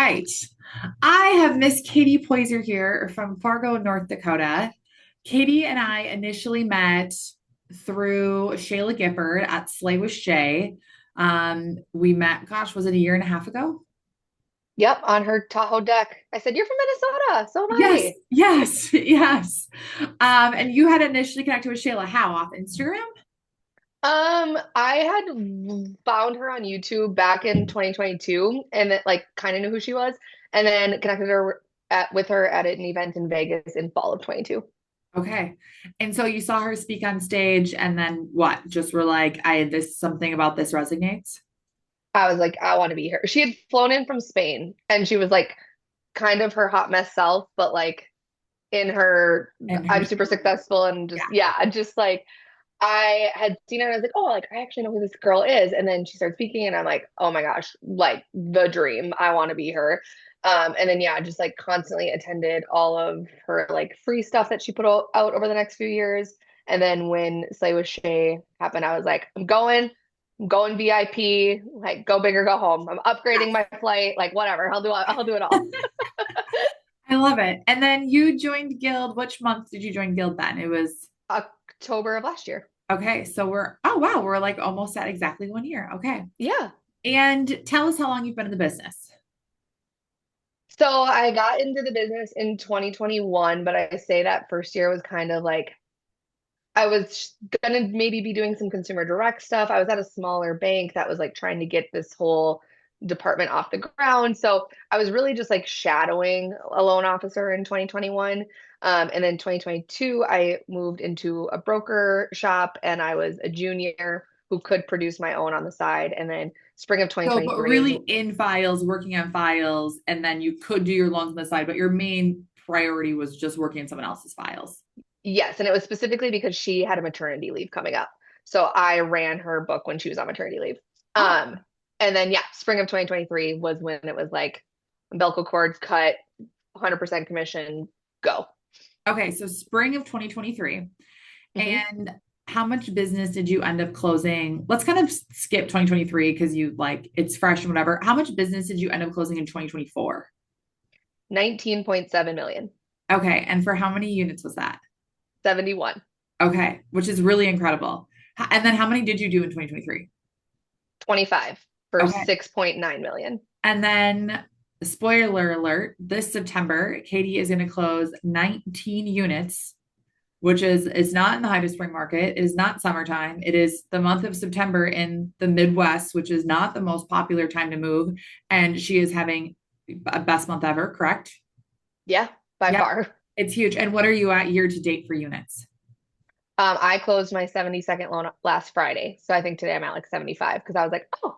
right. I have Miss Katie Poyzer here from Fargo, North Dakota. Katie and I initially met through Shayla Gifford at Slay with Shay. We met, gosh, was it a year and a half ago? Yep, on her Tahoe deck. I said, "You're from Minnesota, so am Yes, I." yes, yes. And you had initially connected with Shayla how off Instagram? I had found her on YouTube back in 2022 and it, like kind of knew who she was, and then connected her with her at an event in Vegas in fall of 22. Okay. And so you saw her speak on stage, and then what? Just were like, this something about this resonates. I was like, I want to be her. She had flown in from Spain and she was like kind of her hot mess self, but like in her And her, I'm super successful and yeah. just yeah, just like I had seen her and I was like, oh, like I actually know who this girl is. And then she started speaking and I'm like, oh my gosh, like the dream. I want to be her. And then yeah, just like constantly attended all of her like free stuff that she put out over the next few years. And then when Slay with Shay happened, I was like, I'm going VIP, like go big or go home. I'm upgrading my flight, like whatever. I'll do it all. I love it. And then you joined Guild. Which month did you join Guild then? It was October of last year. okay. So oh wow, we're like almost at exactly 1 year. Okay. Yeah. And tell us how long you've been in the business. So I got into the business in 2021, but I say that first year was kind of like I was gonna maybe be doing some consumer direct stuff. I was at a smaller bank that was like trying to get this whole department off the ground. So I was really just like shadowing a loan officer in 2021. And then 2022, I moved into a broker shop and I was a junior who could produce my own on the side. And then spring of So, but 2023, really in files, working on files, and then you could do your loans on the side, but your main priority was just working on someone else's files. yes, and it was specifically because she had a maternity leave coming up. So I ran her book when she was on maternity leave. Oh, Um, and then yeah, spring of 2023 was when it was like umbilical cords cut, 100% commission, go. okay. So spring of 2023. hmm And how much business did you end up closing? Let's kind of skip 2023 because you like it's fresh and whatever. How much business did you end up closing in 2024? 19.7 million, Okay. And for how many units was that? 71, Okay. Which is really incredible. And then how many did you do in 2023? 25 for Okay. 6.9 million. And then, spoiler alert, this September, Katie is going to close 19 units, which is not in the height of spring market. It is not summertime. It is the month of September in the Midwest, which is not the most popular time to move. And she is having a best month ever, correct? Yeah, by Yep. far. It's huge. And what are you at year to date for units? I closed my 72nd loan last Friday. So I think today I'm at like 75 because I was like, oh,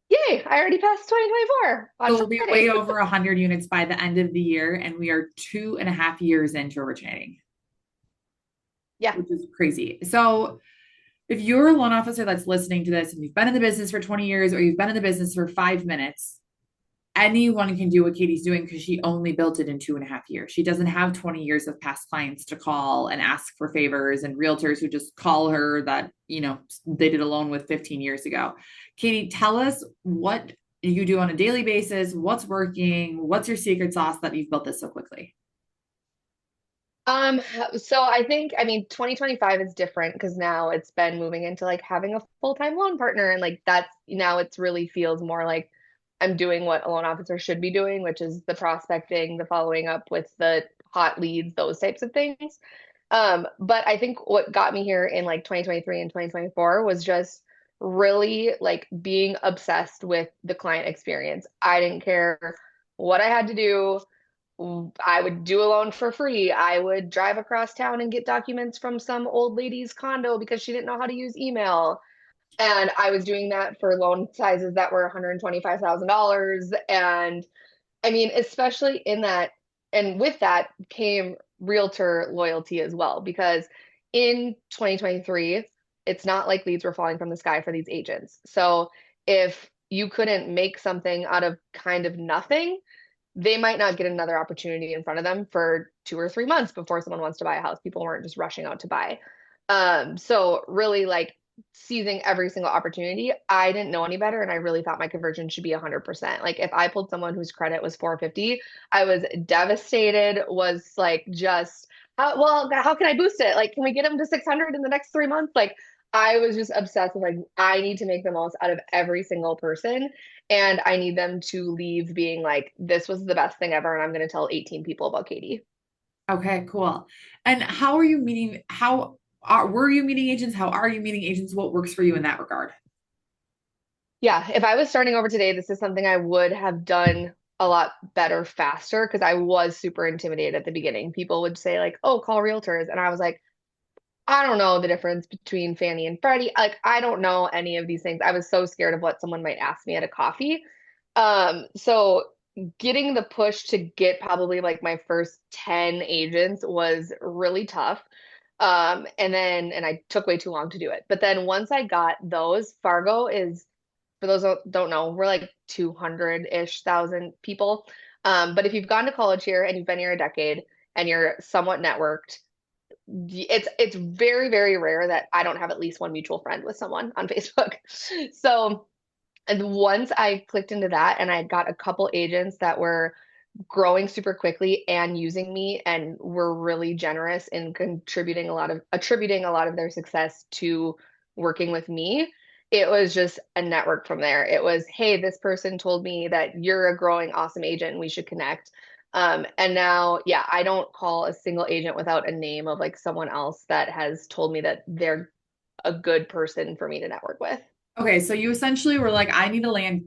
yay, I already passed 2024 So on we'll be way Friday. over 100 units by the end of the year. And we are 2.5 years into originating, Yeah. which is crazy. So if you're a loan officer that's listening to this and you've been in the business for 20 years or you've been in the business for 5 minutes, anyone can do what Katie's doing because she only built it in 2.5 years. She doesn't have 20 years of past clients to call and ask for favors and realtors who just call her that, they did a loan with 15 years ago. Katie, tell us what you do on a daily basis. What's working? What's your secret sauce that you've built this so quickly? Um, so I think, I mean, 2025 is different because now it's been moving into like having a full-time loan partner and like that's now it's really feels more like I'm doing what a loan officer should be doing, which is the prospecting, the following up with the hot leads, those types of things. But I think what got me here in like 2023 and 2024 was just really like being obsessed with the client experience. I didn't care what I had to do. I would do a loan for free. I would drive across town and get documents from some old lady's condo because she didn't know how to use email. And I was doing that for loan sizes that were $125,000. And I mean, especially in that, and with that came realtor loyalty as well, because in 2023, it's not like leads were falling from the sky for these agents. So if you couldn't make something out of kind of nothing, they might not get another opportunity in front of them for 2 or 3 months before someone wants to buy a house. People weren't just rushing out to buy. So really like seizing every single opportunity. I didn't know any better, and I really thought my conversion should be 100%. Like if I pulled someone whose credit was 450, I was devastated, was like just how can I boost it? Like can we get them to 600 in the next 3 months? Like I was just obsessed with like I need to make the most out of every single person, and I need them to leave being like this was the best thing ever, and I'm going to tell 18 people about Katie. Okay, cool. And how are you meeting? Were you meeting agents? How are you meeting agents? What works for you in that regard? Yeah, if I was starting over today, this is something I would have done a lot better faster because I was super intimidated at the beginning. People would say like, "Oh, call realtors." And I was like, "I don't know the difference between Fannie and Freddie. Like, I don't know any of these things." I was so scared of what someone might ask me at a coffee. So getting the push to get probably like my first 10 agents was really tough. And I took way too long to do it. But then once I got those, Fargo is for those who don't know, we're like 200-ish thousand people. But if you've gone to college here and you've been here a decade and you're somewhat networked, it's very, very rare that I don't have at least one mutual friend with someone on Facebook. So and once I clicked into that and I got a couple agents that were growing super quickly and using me and were really generous in contributing a lot of attributing a lot of their success to working with me. It was just a network from there. It was, hey, this person told me that you're a growing awesome agent and we should connect. And now, yeah, I don't call a single agent without a name of like someone else that has told me that they're a good person for me to network with. Okay, so you essentially were like, I need to land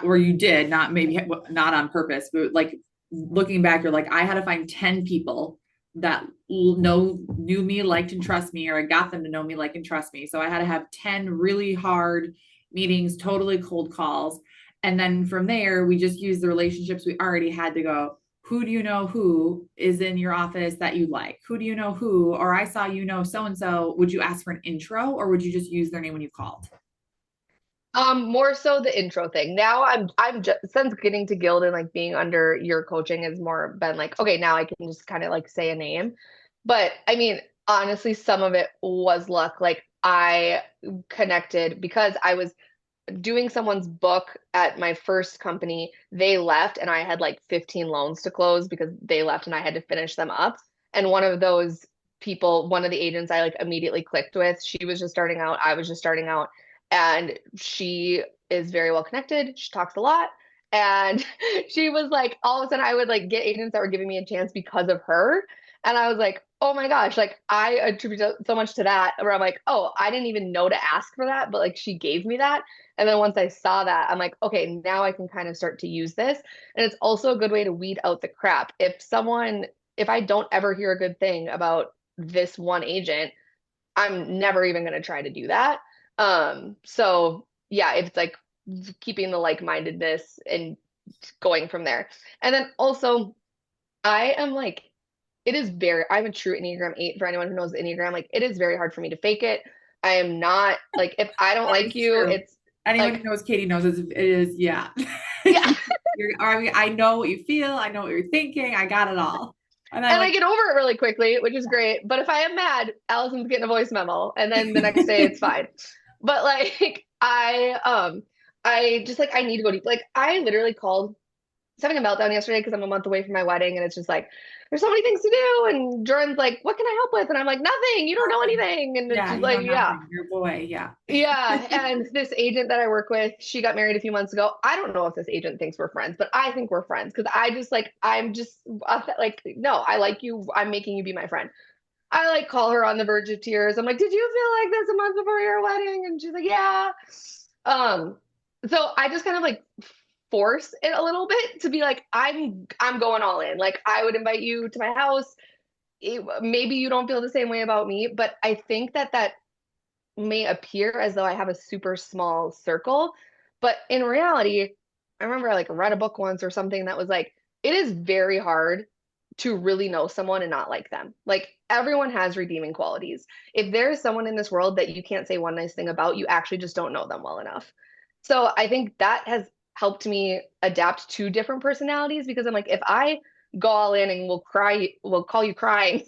where you did, not maybe not on purpose, but like looking back, you're like, I had to find 10 people that knew me, liked and trust me, or I got them to know me, like and trust me. So I had to have 10 really hard meetings, totally cold calls. And then from there, we just used the relationships we already had to go, who do you know who is in your office that you like? Who do you know who? Or I saw you know so and so. Would you ask for an intro or would you just use their name when you called? More so the intro thing. Now I'm just since getting to Guild and like being under your coaching has more been like, okay, now I can just kind of like say a name. But I mean, honestly, some of it was luck. Like I connected because I was doing someone's book at my first company. They left and I had like 15 loans to close because they left and I had to finish them up. And one of those people, one of the agents I like immediately clicked with, she was just starting out, I was just starting out, and she is very well connected. She talks a lot. And she was like, all of a sudden, I would like get agents that were giving me a chance because of her. And I was like, oh my gosh, like I attribute so much to that, where I'm like, oh, I didn't even know to ask for that, but like she gave me that. And then once I saw that, I'm like, okay, now I can kind of start to use this. And it's also a good way to weed out the crap. If I don't ever hear a good thing about this one agent, I'm never even going to try to do that. So yeah, it's like keeping the like-mindedness and going from there. And then also, I am like, I'm a true Enneagram 8 for anyone who knows the Enneagram. Like, it is very hard for me to fake it. I am not like, if I don't That like is you, true. it's Anyone who like, knows Katie knows it is yeah. yeah. I mean, I know what you feel. I know what you're thinking. I got it all. And I'm And I like, get over it really quickly, which is great. But if I am mad, Allison's getting a voice memo, and then the next day it's fine. But like I just like I need to go deep. Like I literally called was having a meltdown yesterday because I'm a month away from my wedding, and it's just like there's so many things to do. And Jordan's like, "What can I help with?" And I'm like, "Nothing. You don't know nothing. anything." And it's Yeah, just you know like, yeah, nothing. Your boy. Yeah. yeah. And this agent that I work with, she got married a few months ago. I don't know if this agent thinks we're friends, but I think we're friends because I just like I'm just like, no, I like you. I'm making you be my friend. I like call her on the verge of tears. I'm like, "Did you feel like this a month before your wedding?" And she's like, "Yeah." Um, so I just kind of like force it a little bit to be like, I'm going all in. Like I would invite you to my house. Maybe you don't feel the same way about me, but I think that may appear as though I have a super small circle, but in reality, I remember I like read a book once or something that was like, it is very hard to really know someone and not like them. Like everyone has redeeming qualities. If there is someone in this world that you can't say one nice thing about, you actually just don't know them well enough. So I think that has helped me adapt to different personalities because I'm like, if I go all in and will call you crying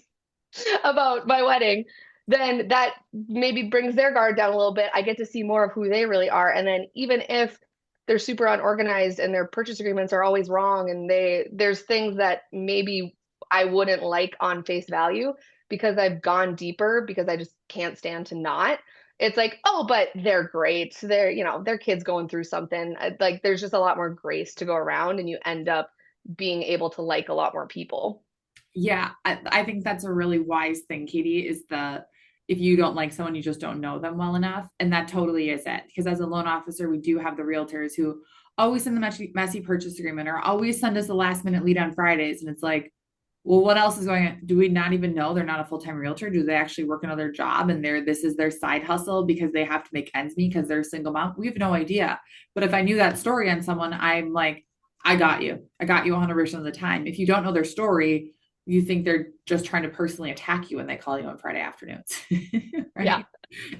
about my wedding, then that maybe brings their guard down a little bit. I get to see more of who they really are. And then even if they're super unorganized and their purchase agreements are always wrong and there's things that maybe I wouldn't like on face value because I've gone deeper because I just can't stand to not. It's like, oh, but they're great. They're, their kids going through something. Like there's just a lot more grace to go around and you end up being able to like a lot more people. Yeah, I think that's a really wise thing, Katie, is the if you don't like someone, you just don't know them well enough. And that totally is it. Because as a loan officer, we do have the realtors who always send the messy purchase agreement or always send us a last minute lead on Fridays. And it's like, well, what else is going on? Do we not even know they're not a full-time realtor? Do they actually work another job and this is their side hustle because they have to make ends meet because they're a single mom? We have no idea. But if I knew that story on someone, I'm like, I got you. I got you 100% of the time. If you don't know their story, you think they're just trying to personally attack you when they call you on Friday afternoons, Yeah. right?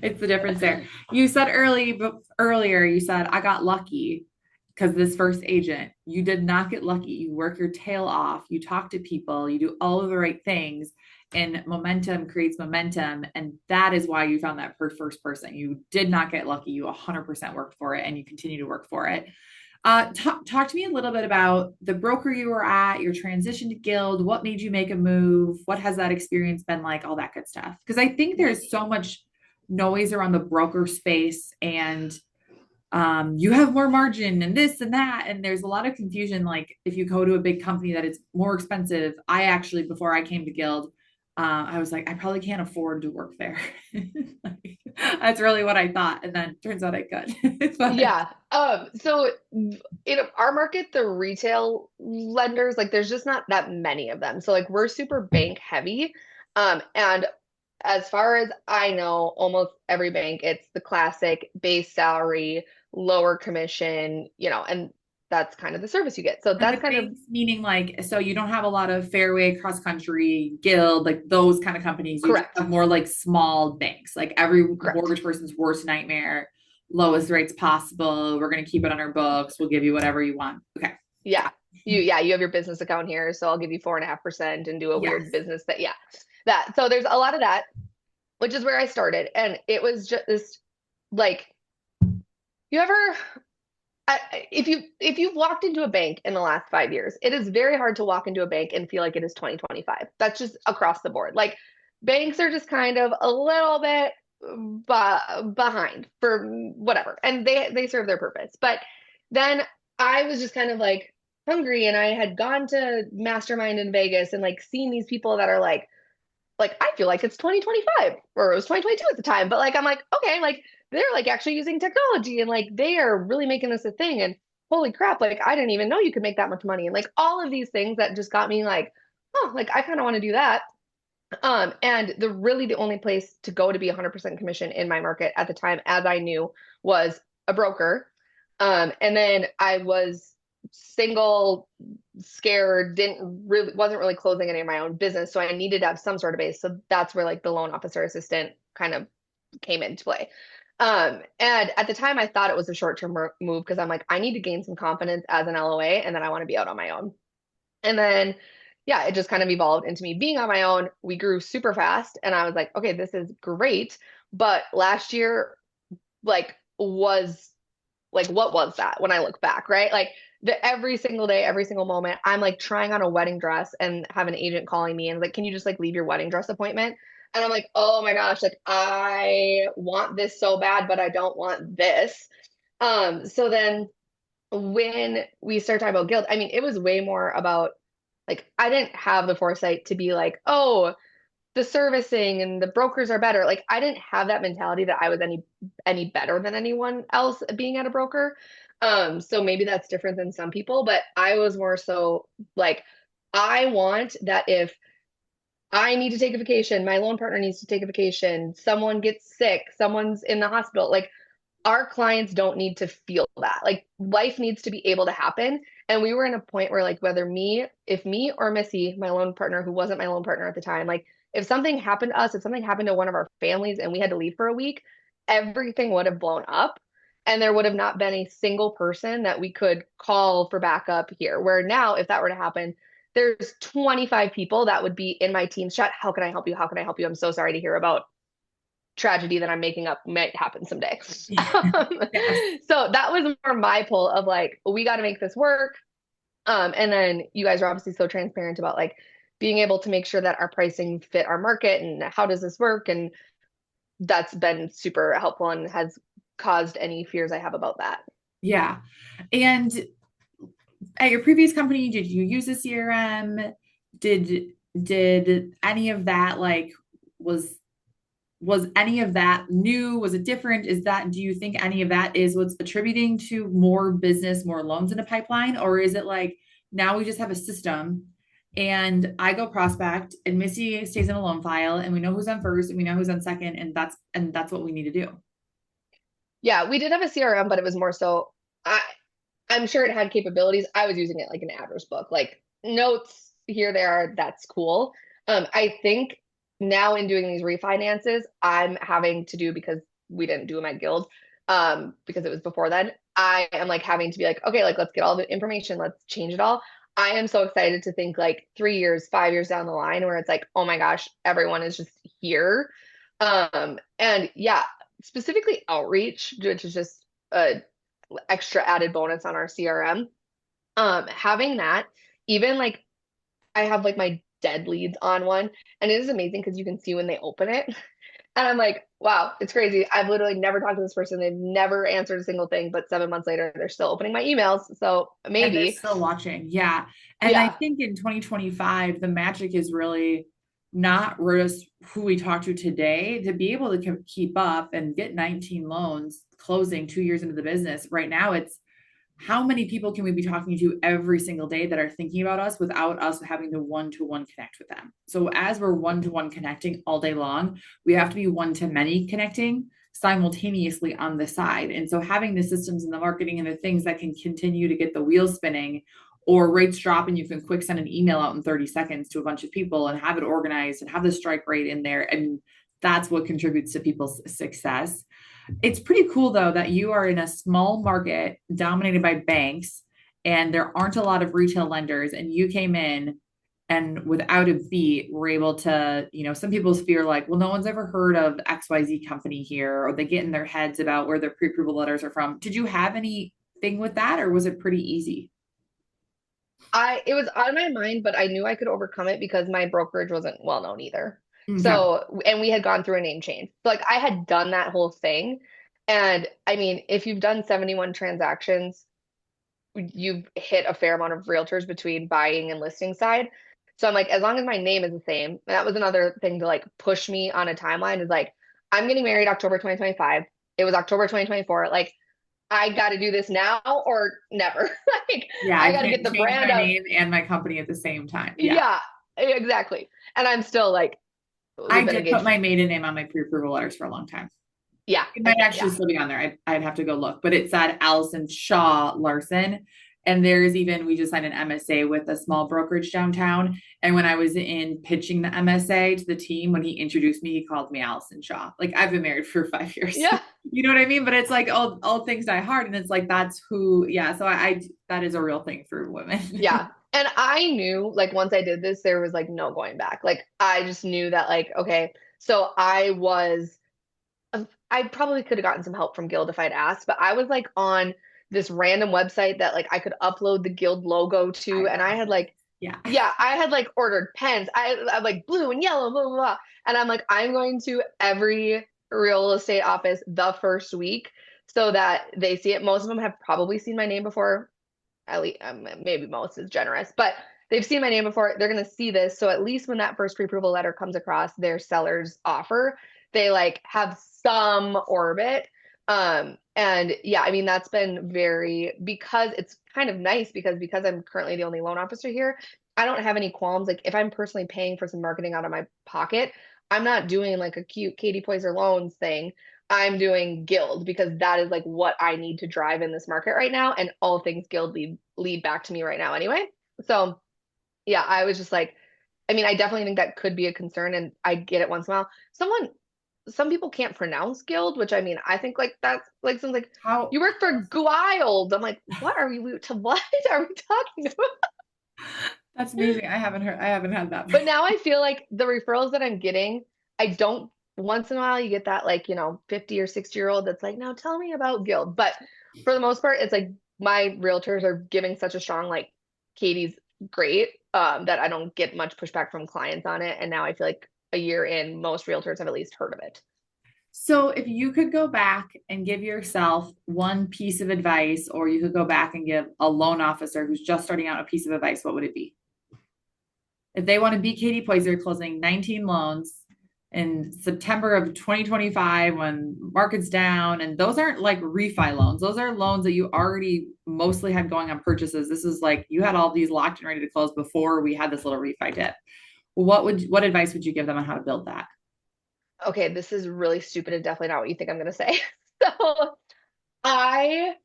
It's the difference there. You said earlier, you said I got lucky because this first agent, you did not get lucky. You work your tail off, you talk to people, you do all of the right things, and momentum creates momentum. And that is why you found that first person. You did not get lucky. You 100% worked for it and you continue to work for it. Talk to me a little bit about the broker you were at, your transition to Guild. What made you make a move? What has that experience been like? All that good stuff. Because I think there's so much noise around the broker space, and you have more margin and this and that, and there's a lot of confusion. Like if you go to a big company that it's more expensive. I actually, before I came to Guild, I was like, I probably can't afford to work there. Like, that's really what I thought, and then turns out I could. But Yeah. So in our market, the retail lenders, like there's just not that many of them. So like we're super bank heavy. And as far as I know, almost every bank, it's the classic base salary, lower commission, and that's kind of the service you get. So And that's with kind of banks, meaning like, so you don't have a lot of Fairway, Cross Country, Guild, like those kind of companies. You just correct. have more like small banks, like every Correct. mortgage person's worst nightmare, lowest rates possible. We're going to keep it on our books. We'll give you whatever you want. Okay. Yeah. You have your business account here, so I'll give you 4.5% and do a Yes. weird business that, yeah. That. So there's a lot of that, which is where I started. And it was just like, you ever, if you've walked into a bank in the last 5 years, it is very hard to walk into a bank and feel like it is 2025. That's just across the board. Like banks are just kind of a little bit behind for whatever, and they serve their purpose. But then I was just kind of like hungry, and I had gone to Mastermind in Vegas and like seen these people that are like I feel like it's 2025 or it was 2022 at the time, but like I'm like, okay, like they're like actually using technology and like they are really making this a thing, and holy crap, like I didn't even know you could make that much money, and like all of these things that just got me like, oh, like I kind of want to do that. And the only place to go to be 100% commission in my market at the time, as I knew, was a broker. And then I was single, scared, wasn't really closing any of my own business. So I needed to have some sort of base. So that's where like the loan officer assistant kind of came into play. And at the time I thought it was a short-term move because I'm like, I need to gain some confidence as an LOA and then I want to be out on my own. And then, yeah, it just kind of evolved into me being on my own. We grew super fast, and I was like, okay, this is great. But last year, like, was like, what was that when I look back, right? Like, every single day, every single moment, I'm like trying on a wedding dress and have an agent calling me and like, can you just like leave your wedding dress appointment? And I'm like, oh my gosh, like, I want this so bad, but I don't want this. So then when we start talking about guilt, I mean, it was way more about like I didn't have the foresight to be like, oh, the servicing and the brokers are better. Like I didn't have that mentality that I was any better than anyone else being at a broker. So maybe that's different than some people, but I was more so like I want that if I need to take a vacation, my loan partner needs to take a vacation, someone gets sick, someone's in the hospital, like our clients don't need to feel that. Like life needs to be able to happen. And we were in a point where like if me or Missy, my loan partner who wasn't my loan partner at the time, like if something happened to us, if something happened to one of our families and we had to leave for a week, everything would have blown up. And there would have not been a single person that we could call for backup here. Where now, if that were to happen, there's 25 people that would be in my team's chat. How can I help you? How can I help you? I'm so sorry to hear about tragedy that I'm making up might happen someday. Um, Yes. so that was more my pull of like, we got to make this work. And then you guys are obviously so transparent about like being able to make sure that our pricing fit our market and how does this work. And that's been super helpful and has caused any fears I have about that. Yeah. And at your previous company, did you use a CRM? Did any of that like was was any of that new? Was it different? Is that, do you think any of that is what's attributing to more business, more loans in a pipeline? Or is it like now we just have a system and I go prospect and Missy stays in a loan file and we know who's on first and we know who's on second and that's what we need to do. Yeah, we did have a CRM, but it was more so I I'm sure it had capabilities. I was using it like an address book, like notes here, there, that's cool. I think now in doing these refinances, I'm having to do because we didn't do them at Guild, because it was before then. I am like having to be like, okay, like let's get all the information, let's change it all. I am so excited to think like 3 years, 5 years down the line where it's like, oh my gosh, everyone is just here. And yeah, specifically outreach, which is just a extra added bonus on our CRM. Having that, even like I have like my dead leads on one, and it is amazing because you can see when they open it. And I'm like, wow, it's crazy. I've literally never talked to this person. They've never answered a single thing, but 7 months later, they're still opening my emails. So And they're maybe, still watching. Yeah. And I yeah, think in 2025, the magic is really not just who we talk to today to be able to keep up and get 19 loans closing 2 years into the business. Right now, it's how many people can we be talking to every single day that are thinking about us without us having to one-to-one connect with them? So as we're one-to-one connecting all day long, we have to be one-to-many connecting simultaneously on the side. And so having the systems and the marketing and the things that can continue to get the wheels spinning, or rates drop and you can quick send an email out in 30 seconds to a bunch of people and have it organized and have the strike rate in there. And that's what contributes to people's success. It's pretty cool though that you are in a small market dominated by banks and there aren't a lot of retail lenders and you came in and without a beat were able to, some people's fear like, well, no one's ever heard of XYZ company here, or they get in their heads about where their pre-approval letters are from. Did you have anything with that or was it pretty easy? I it was on my mind, but I knew I could overcome it because my brokerage wasn't well known either. Okay. So, and we had gone through a name change. So, like I had done that whole thing. And I mean, if you've done 71 transactions, you've hit a fair amount of realtors between buying and listing side. So I'm like, as long as my name is the same, and that was another thing to like push me on a timeline is like, I'm getting married October 2025. It was October 2024. Like, I got to do this now or never. Like, Yeah, I I got to get can't the change brand my out. name and my company at the same time. Yeah. Yeah, exactly. And I'm still like, I we've been did put engaged. my maiden name on my pre-approval letters for a long time. Yeah, It might actually yeah. still be on there. I'd have to go look, but it said Allison Shaw Larson. And there's even, we just signed an MSA with a small brokerage downtown. And when I was in pitching the MSA to the team, when he introduced me, he called me Allison Shaw. Like I've been married for 5 years. Yeah. You know what I mean? But it's like all things die hard. And it's like, that's who, yeah. So that is a real thing for women. Yeah. And I knew like once I did this, there was like no going back. Like I just knew that like, okay, so I probably could have gotten some help from Guild if I'd asked, but I was like on this random website that like I could upload the Guild logo to. I And I love had it. like, Yeah. yeah, I had like ordered pens. I like blue and yellow, blah, blah, blah. And I'm like, I'm going to every real estate office the first week so that they see it. Most of them have probably seen my name before. At least maybe most is generous, but they've seen my name before. They're going to see this. So at least when that first pre-approval letter comes across their seller's offer, they like have some orbit. And yeah, I mean, that's been very, because it's kind of nice because I'm currently the only loan officer here. I don't have any qualms. Like if I'm personally paying for some marketing out of my pocket, I'm not doing like a cute Katie Poyzer loans thing. I'm doing Guild because that is like what I need to drive in this market right now. And all things Guild lead back to me right now anyway. So yeah, I was just like, I mean, I definitely think that could be a concern and I get it once in a while. Some people can't pronounce Guild, which I mean, I think like that's like something like How you work for Guild. I'm like, what are we to what are we talking about? that's amazing. I haven't had that. But now I feel like the referrals that I'm getting, I don't. once in a while you get that like, 50 or 60-year-old that's like, now tell me about guild. But for the most part, it's like my realtors are giving such a strong like Katie's great, that I don't get much pushback from clients on it. And now I feel like a year in, most realtors have at least heard of it. So if you could go back and give yourself one piece of advice, or you could go back and give a loan officer who's just starting out a piece of advice, what would it be? If they want to be Katie Poyzer closing 19 loans in September of 2025 when market's down, and those aren't like refi loans. Those are loans that you already mostly had going on purchases. This is like you had all these locked and ready to close before we had this little refi dip. What advice would you give them on how to build that? Okay, this is really stupid and definitely not what you think I'm going to say. So I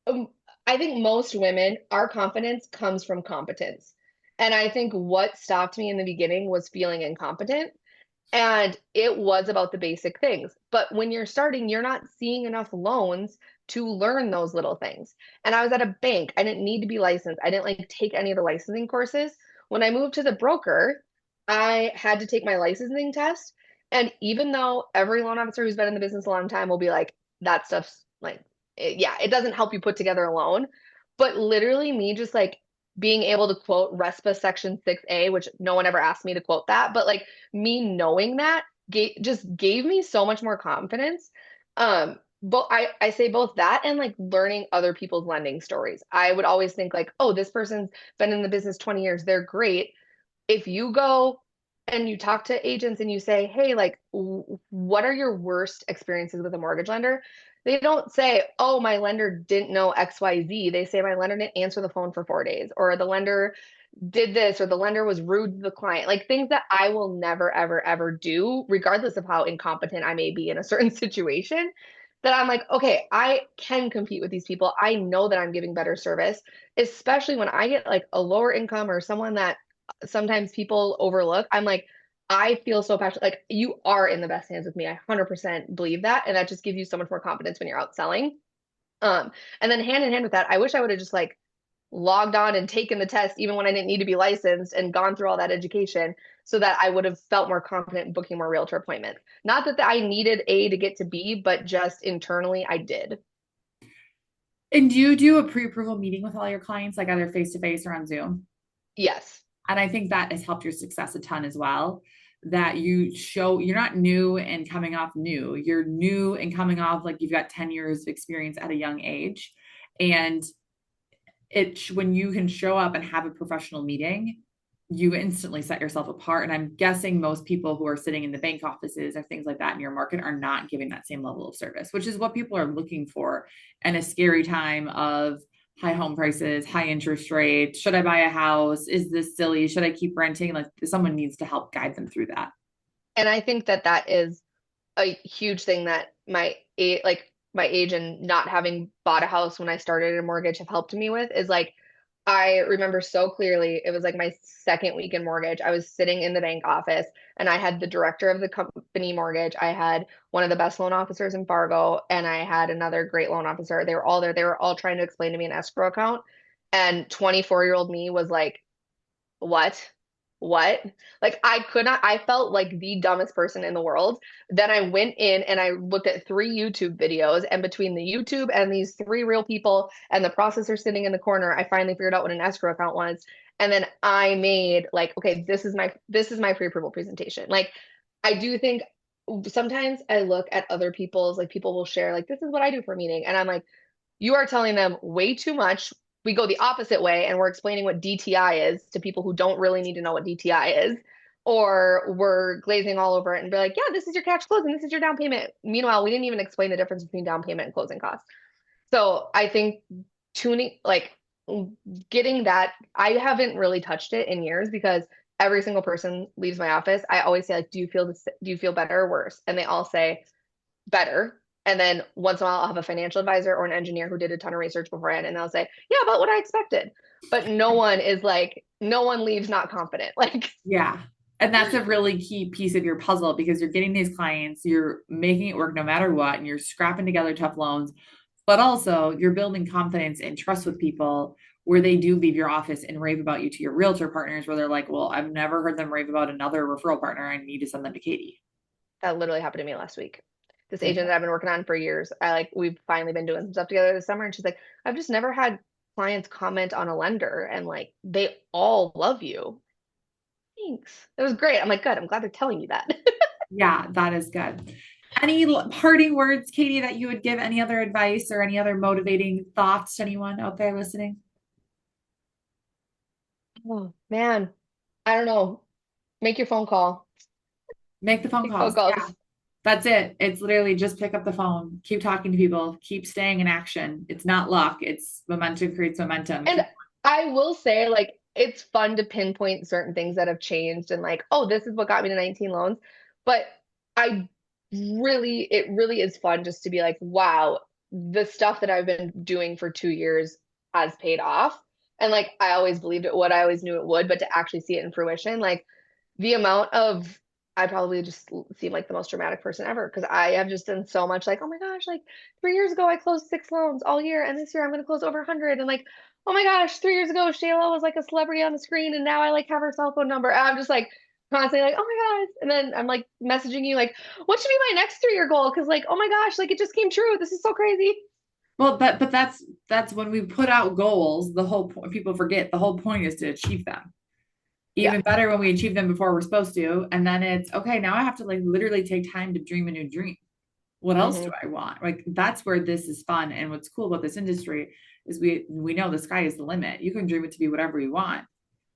um, I think most women, our confidence comes from competence. And I think what stopped me in the beginning was feeling incompetent. And it was about the basic things. But when you're starting, you're not seeing enough loans to learn those little things. And I was at a bank. I didn't need to be licensed. I didn't like take any of the licensing courses. When I moved to the broker, I had to take my licensing test. And even though every loan officer who's been in the business a long time will be like, that stuff's like, yeah, it doesn't help you put together a loan. But literally, me just like being able to quote RESPA Section 6A, which no one ever asked me to quote that, but like me knowing that just gave me so much more confidence. But I say both that and like learning other people's lending stories. I would always think like, oh, this person's been in the business 20 years, they're great. If you go and you talk to agents and you say, hey, like, what are your worst experiences with a mortgage lender? They don't say, oh, my lender didn't know XYZ. They say, my lender didn't answer the phone for 4 days, or the lender did this, or the lender was rude to the client, like things that I will never, ever, ever do, regardless of how incompetent I may be in a certain situation. That I'm like, okay, I can compete with these people. I know that I'm giving better service, especially when I get like a lower income or someone that sometimes people overlook. I'm like, I feel so passionate. Like you are in the best hands with me. I 100% believe that. And that just gives you so much more confidence when you're out selling. Um, and then hand in hand with that, I wish I would have just like logged on and taken the test even when I didn't need to be licensed and gone through all that education so that I would have felt more confident in booking more realtor appointments. Not that I needed A to get to B, but just internally I did. And do you do a pre-approval meeting with all your clients, like either face to face or on Zoom? Yes. And I think that has helped your success a ton as well. That you show you're not new and coming off new. You're new and coming off like you've got 10 years of experience at a young age. And when you can show up and have a professional meeting, you instantly set yourself apart. And I'm guessing most people who are sitting in the bank offices or things like that in your market are not giving that same level of service, which is what people are looking for in a scary time of high home prices, high interest rates. Should I buy a house? Is this silly? Should I keep renting? Like someone needs to help guide them through that. And I think that that is a huge thing that my age and not having bought a house when I started a mortgage have helped me with is like I remember so clearly it was like my second week in mortgage. I was sitting in the bank office and I had the director of the company mortgage. I had one of the best loan officers in Fargo and I had another great loan officer. They were all there. They were all trying to explain to me an escrow account. And 24-year-old me was like, what? What? Like I could not, I felt like the dumbest person in the world. Then I went in and I looked at 3 YouTube videos, and between the YouTube and these 3 real people and the processor sitting in the corner, I finally figured out what an escrow account was. And then I made like, okay, this is my pre-approval presentation. Like I do think sometimes I look at other people's, like people will share, like, this is what I do for a meeting. And I'm like, you are telling them way too much. We go the opposite way and we're explaining what DTI is to people who don't really need to know what DTI is. Or we're glazing all over it and be like, yeah, this is your cash closing, this is your down payment. Meanwhile, we didn't even explain the difference between down payment and closing costs. So I think tuning, like getting that, I haven't really touched it in years because every single person leaves my office. I always say, like, do you feel better or worse? And they all say better. And then once in a while, I'll have a financial advisor or an engineer who did a ton of research beforehand, and they'll say, yeah, about what I expected. But no one is like, no one leaves not confident. Like, Yeah. And that's a really key piece of your puzzle because you're getting these clients, you're making it work no matter what, and you're scrapping together tough loans, but also you're building confidence and trust with people where they do leave your office and rave about you to your realtor partners, where they're like, well, I've never heard them rave about another referral partner. I need to send them to Katie. That literally happened to me last week. This Did agent it? that I've been working on for years, we've finally been doing some stuff together this summer, and she's like, I've just never had clients comment on a lender, and like they all love you. Thanks. It was great. I'm like, good. I'm glad they're telling you that. Yeah, that is good. Any parting words, Katie, that you would give, any other advice or any other motivating thoughts to anyone out there listening? Oh man, I don't know. Make your phone call. Make the phone Make phone calls. Yeah, calls. that's it. It's literally just pick up the phone, keep talking to people, keep staying in action. It's not luck, it's momentum creates momentum. And Keep, I will say, like, it's fun to pinpoint certain things that have changed and like, oh, this is what got me to 19 loans. But I it really is fun just to be like, wow, the stuff that I've been doing for 2 years has paid off. And like, I always believed it would, I always knew it would, but to actually see it in fruition, like, the amount of I probably just seem like the most dramatic person ever because I have just done so much like, oh my gosh, like 3 years ago I closed 6 loans all year and this year I'm gonna close over 100 and like, oh my gosh, 3 years ago Shayla was like a celebrity on the screen and now I like have her cell phone number. And I'm just like constantly like, oh my gosh. And then I'm like messaging you like, what should be my next 3 year goal? Cause like, oh my gosh, like it just came true. This is so crazy. well, but that's when we put out goals, the whole point, people forget the whole point is to achieve them. Yeah. Even better when we achieve them before we're supposed to. And then it's okay, now I have to like literally take time to dream a new dream. What else do Hmm. I want? Like that's where this is fun. And what's cool about this industry is we know the sky is the limit. You can dream it to be whatever you want.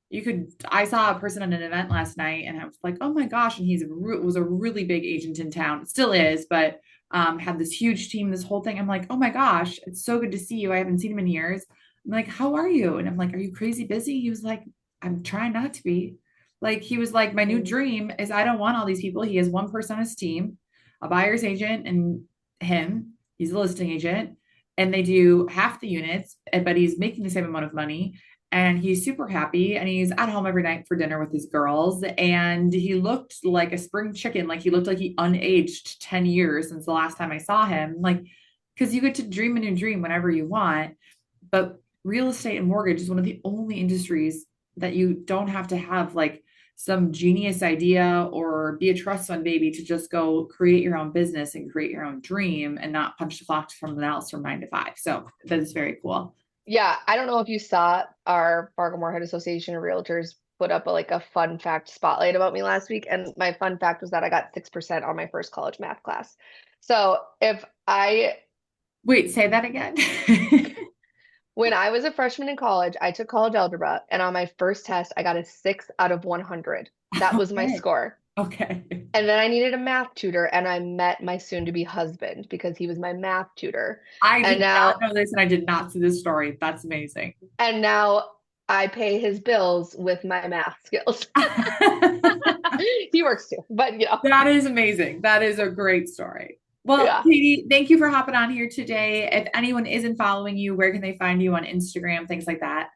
You could I saw a person at an event last night and I was like, oh my gosh, and was a really big agent in town. It still is, but had this huge team, this whole thing. I'm like, oh my gosh, it's so good to see you. I haven't seen him in years. I'm like, how are you? And I'm like, are you crazy busy? He was like, I'm trying not to be. Like he was like, my new Hmm. dream is I don't want all these people. He has one person on his team, a buyer's agent, and him. He's a listing agent, and they do half the units, but he's making the same amount of money and he's super happy and he's at home every night for dinner with his girls and he looked like a spring chicken, like he looked like he unaged 10 years since the last time I saw him, like because you get to dream a new dream whenever you want. But real estate and mortgage is one of the only industries that you don't have to have like some genius idea or be a trust fund baby to just go create your own business and create your own dream and not punch the clock to someone else from 9 to 5. So that is very cool. Yeah, I don't know if you saw our Fargo Moorhead Association of Realtors put up like a fun fact spotlight about me last week, and my fun fact was that I got 6% on my first college math class. So if I, Wait, say that again. when I was a freshman in college, I took college algebra, and on my first test, I got a 6 out of 100. That was my Okay. score. Okay. And then I needed a math tutor, and I met my soon-to-be husband because he was my math tutor. I And did not now know this and I did not see this story. That's amazing. and now I pay his bills with my math skills. He works too, but That is amazing. That is a great story. Well, yeah. Katie, thank you for hopping on here today. If anyone isn't following you, where can they find you on Instagram, things like that?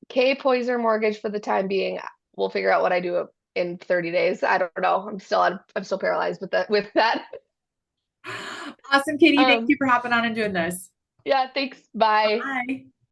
K Poyzer mortgage for the time being. We'll figure out what I do in 30 days. I don't know. I'm still paralyzed with that. Awesome, Katie. Thank Um, you for hopping on and doing this. yeah, thanks. Bye. Bye.